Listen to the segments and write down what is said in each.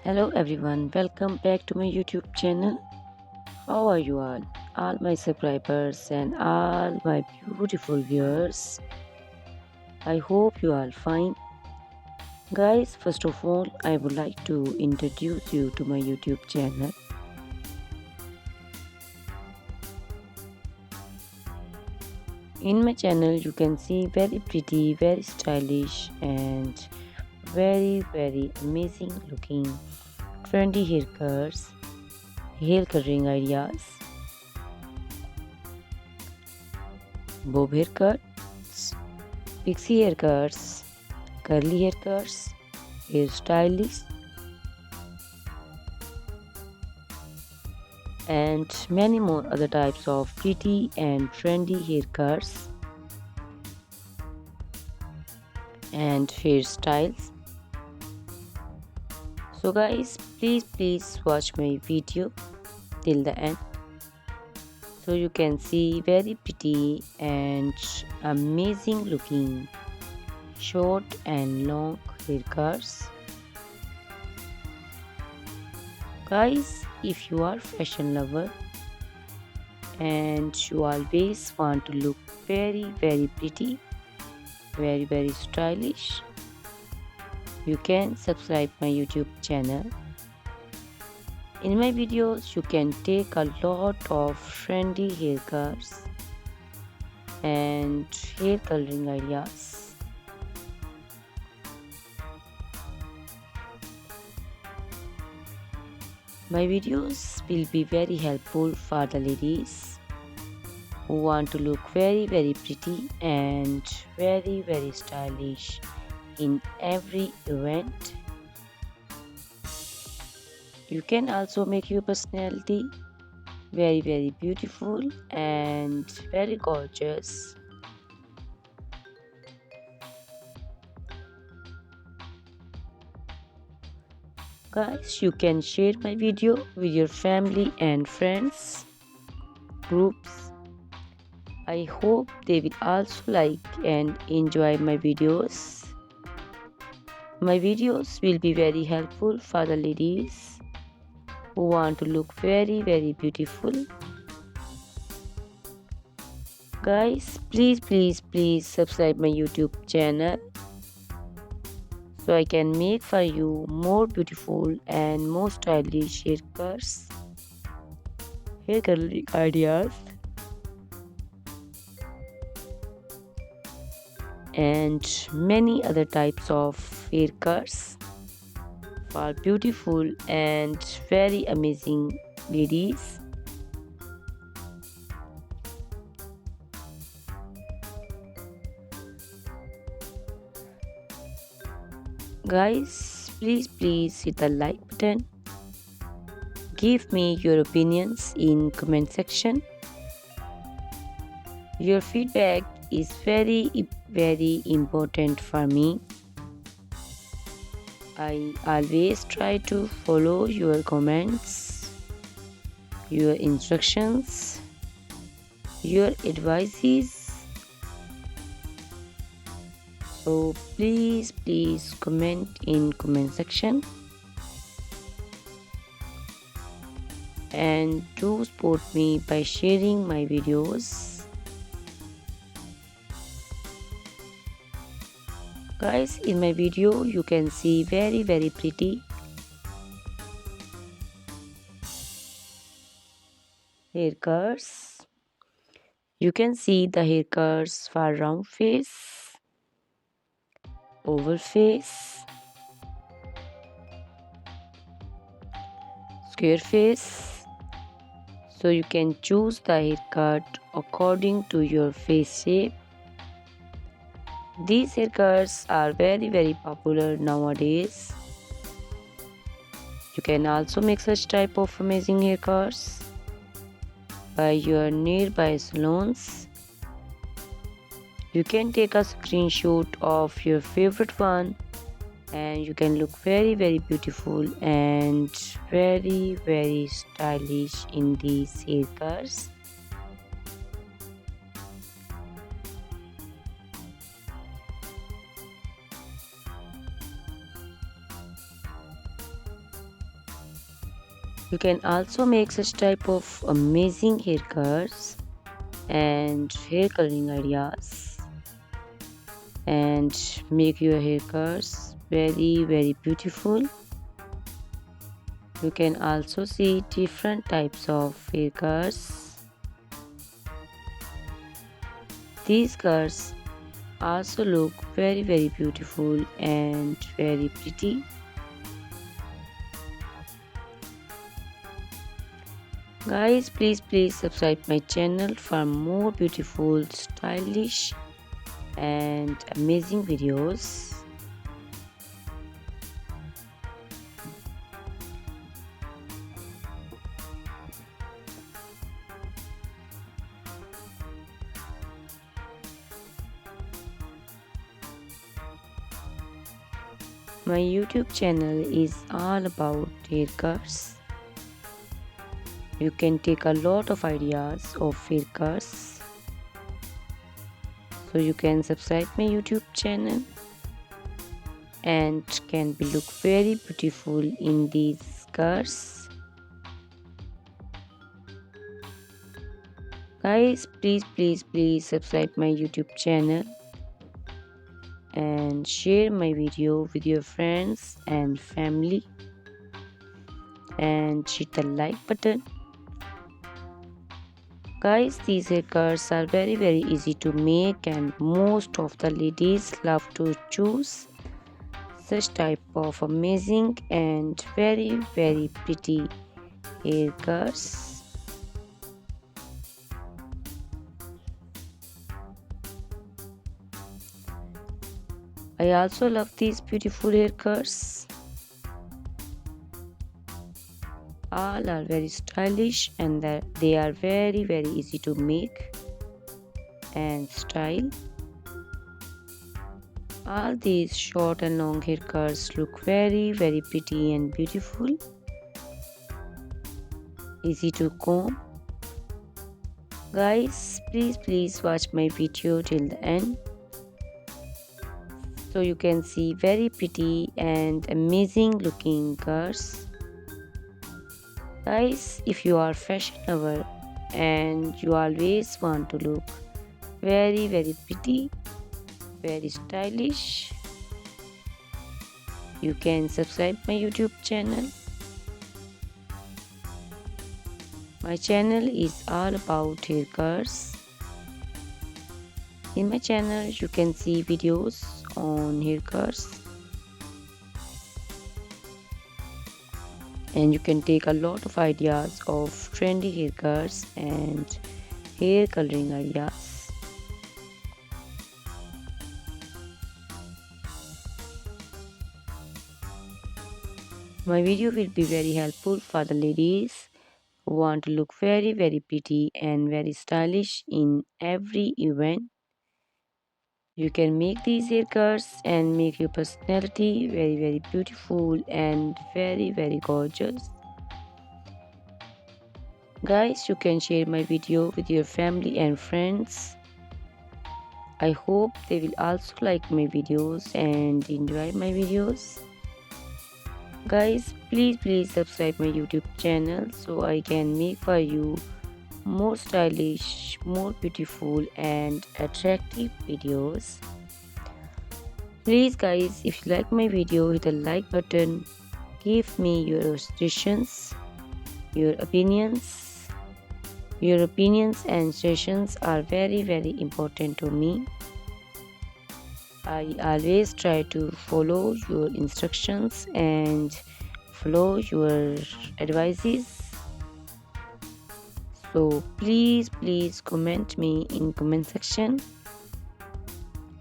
Hello everyone, welcome back to my YouTube channel. How are you all my subscribers and all my beautiful viewers? I hope you are fine. Guys, first of all, I would like to introduce you to my YouTube channel. In my channel, you can see very pretty, very stylish, and very amazing looking trendy haircuts, hair coloring ideas, bob haircuts, pixie haircuts, curly haircuts, hairstyles, and many more other types of pretty and trendy haircuts and hairstyles. So guys, please watch my video till the end so you can see very pretty and amazing looking short and long haircuts. Guys, if you are fashion lover and you always want to look very pretty, very stylish, you can subscribe my YouTube channel. In my videos, you can take a lot of trendy haircuts and hair coloring ideas. My videos will be very helpful for the ladies who want to look very pretty and very stylish in every event. You can also make your personality very beautiful and very gorgeous. Guys, you can share my video with your family and friends groups. I hope they will also like and enjoy my videos. My videos will be very helpful for the ladies who want to look very beautiful. Guys, please subscribe my YouTube channel so I can make for you more beautiful and more stylish haircuts, hair coloring ideas, and many other types of haircuts for beautiful and very amazing ladies. Guys, please hit the like button. Give me your opinions in comment section. Your feedback is very important for me. I always try to follow your comments, your instructions, your advices. So please comment in comment section and do support me by sharing my videos. Guys, in my video you can see very pretty haircuts. You can see the haircuts for round face, oval face, square face. So you can choose the haircut according to your face shape. These haircuts are very popular nowadays. You can also make such type of amazing haircuts by your nearby salons. You can take a screenshot of your favorite one and you can look very beautiful and very stylish in these haircuts. You can also make such type of amazing haircuts and hair coloring ideas and make your haircuts very beautiful. You can also see different types of haircuts. These cuts also look very beautiful and very pretty. Guys, please subscribe my channel for more beautiful, stylish and amazing videos. My YouTube channel is all about haircuts. You can take a lot of ideas of haircuts. So you can subscribe my YouTube channel and can be look very beautiful in these cuts. Guys, please subscribe my YouTube channel and share my video with your friends and family and hit the like button. Guys, these haircuts are very easy to make and most of the ladies love to choose such type of amazing and very pretty haircuts. I also love these beautiful haircuts. All are very stylish and they are very easy to make and style. All these short and long haircuts look very pretty and beautiful. Easy to comb. Guys, please watch my video till the end so you can see very pretty and amazing looking curls. Guys, if you are fashion lover and you always want to look very pretty, very stylish, you can subscribe my YouTube channel. My channel is all about haircuts. In my channel you can see videos on haircuts and you can take a lot of ideas of trendy haircuts and hair coloring ideas. My video will be very helpful for the ladies who want to look very pretty and very stylish in every event. You can make these haircuts and make your personality very beautiful and very gorgeous. Guys, you can share my video with your family and friends. I hope they will also like my videos and enjoy my videos. Guys, please subscribe my YouTube channel so I can make for you more stylish, more beautiful and attractive videos. Please guys, if you like my video, hit the like button. Give me your suggestions, your opinions. Your opinions and suggestions are very important to me. I always try to follow your instructions and follow your advices. So please comment me in comment section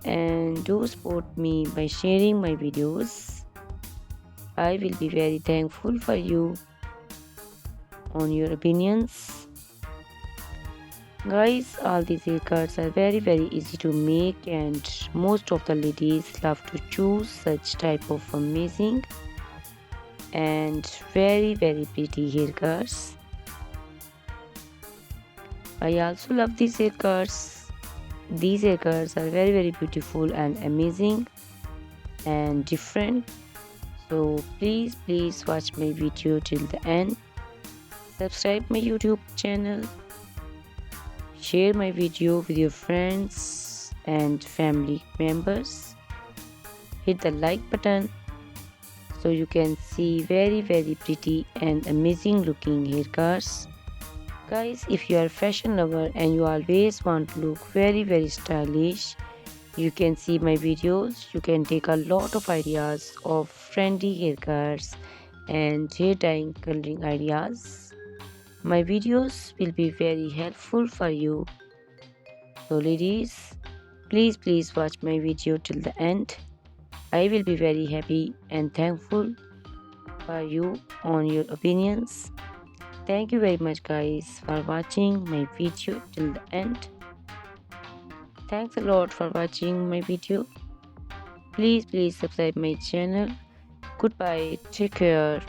and do support me by sharing my videos. I will be very thankful for you on your opinions. Guys, all these haircuts are very easy to make and most of the ladies love to choose such type of amazing and very pretty haircuts. I also love these haircuts. These haircuts are very beautiful and amazing and different. So please watch my video till the end subscribe my YouTube channel, share my video with your friends and family members, hit the like button so you can see very pretty and amazing looking haircuts. Guys, if you are a fashion lover and you always want to look very stylish, you can see my videos. You can take a lot of ideas of trendy haircuts and hair dyeing coloring ideas. My videos will be very helpful for you. So ladies, please watch my video till the end. I will be very happy and thankful for you on your opinions. Thank you very much guys for watching my video till the end. Thanks a lot for watching my video. Please subscribe my channel. Goodbye. Take care.